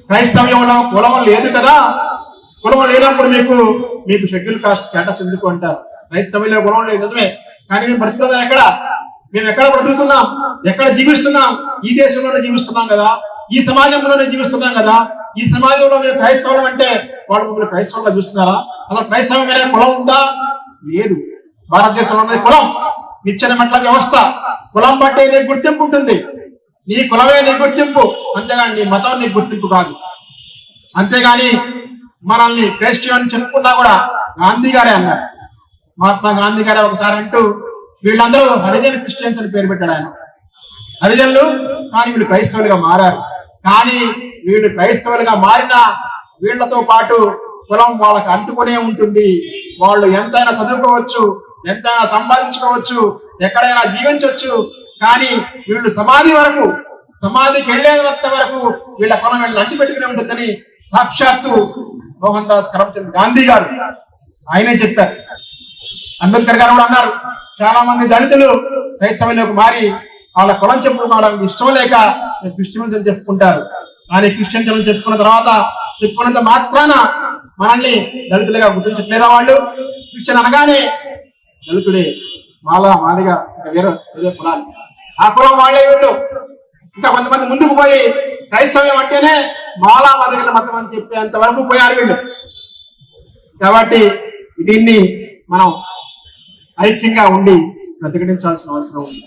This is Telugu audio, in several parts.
క్రైస్తవ్యంలో కులం లేదు కదా, కులం లేనప్పుడు మీకు షెడ్యూల్ కాస్ట్ స్టేటస్ ఎందుకు అంటారు. క్రైస్తవ్యంలో కులం లేదు నిజమే, కానీ మేము బ్రతుకుదా ఎక్కడ? మేము ఎక్కడ బ్రతుకుతున్నాం, ఎక్కడ జీవిస్తున్నాం? ఈ దేశంలోనే జీవిస్తున్నాం కదా, ఈ సమాజంలోనే జీవిస్తున్నాం కదా. ఈ సమాజంలో మేము క్రైస్తవులం అంటే వాళ్ళు మమ్మల్ని క్రైస్తవులుగా చూస్తున్నారా? అసలు క్రైస్తవం అనే కులం ఉందా? లేదు. భారతదేశంలో ఉన్నది కులం, నిచ్చెన మెట్ల వ్యవస్థ. కులం బట్టే నీకు గుర్తింపు ఉంటుంది, నీ కులమే నీ గుర్తింపు, అంతేగాని నీ మతం నీ గుర్తింపు కాదు. అంతేగాని మనల్ని క్రైస్తవుని చెప్పుకున్నా కూడా గాంధీ గారే అన్నారు, మహాత్మా గాంధీ గారే ఒకసారి అంటూ, వీళ్ళందరూ హరిజన్ క్రిస్టియన్స్ అని పేరు పెట్టాడు ఆయన. హరిజనులు, కానీ వీళ్ళు క్రైస్తవులుగా మారారు. కానీ వీళ్ళు క్రైస్తవులుగా మారినా వీళ్లతో పాటు కులం వాళ్ళకి అంటుకునే ఉంటుంది. వాళ్ళు ఎంతైనా చదువుకోవచ్చు, ఎంతైనా సంపాదించుకోవచ్చు, ఎక్కడైనా జీవించవచ్చు, కానీ వీళ్ళు సమాధికి వెళ్లే వరకు వీళ్ళ కులం వీళ్ళని అంటి పెట్టుకునే ఉంటుందని సాక్షాత్తు మోహన్ దాస్ కరమ్చంద్ గాంధీ గారు ఆయనే చెప్పారు. అంబేద్కర్ గారు కూడా అన్నారు, చాలా మంది దళితులు క్రైస్తవంలోకి మారి వాళ్ళ కులం చెప్పుకోవడానికి ఇష్టం లేక క్రిస్టియన్స్ అని చెప్పుకుంటారు. కానీ క్రిస్టియన్స్ అని చెప్పుకున్నంత మాత్రాన మనల్ని దళితులుగా గుర్తించట్లేదా? వాళ్ళు క్రిస్టియన్ అనగానే దళితుడే, మాదిగా వేరే ఏదో కులాలు, ఆ కులం వాళ్ళే వీళ్ళు. ఇంకా కొంతమంది ముందుకు పోయి క్రైస్తవ్యం అంటేనే మాదిగల మతం అని చెప్పేంత వరకు పోయారు వీళ్ళు. కాబట్టి దీన్ని మనం ఐక్యంగా ఉండి ప్రతిఘటించాల్సిన అవసరం ఉంది,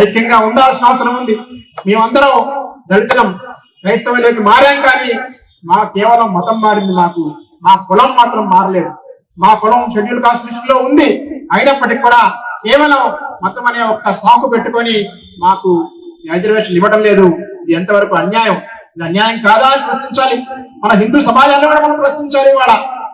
ఐక్యంగా ఉండాల్సిన అవసరం ఉంది. మేమందరం దళితులం, క్రైస్తవంలోకి మారాం, కానీ మా కేవలం మతం మారింది, మా కులం మాత్రం మారలేదు. మా కులం షెడ్యూల్ కాస్ట్ లిస్ట్ లో ఉంది, అయినప్పటికీ కూడా కేవలం మతం అనే ఒక్క సాకు పెట్టుకొని మాకు రిజర్వేషన్ ఇవ్వడం లేదు. ఇది ఎంతవరకు అన్యాయం? ఇది అన్యాయం కాదా అని ప్రశ్నించాలి. మన హిందూ సమాజాన్ని కూడా మనం ప్రశ్నించాలి. ఇవాళ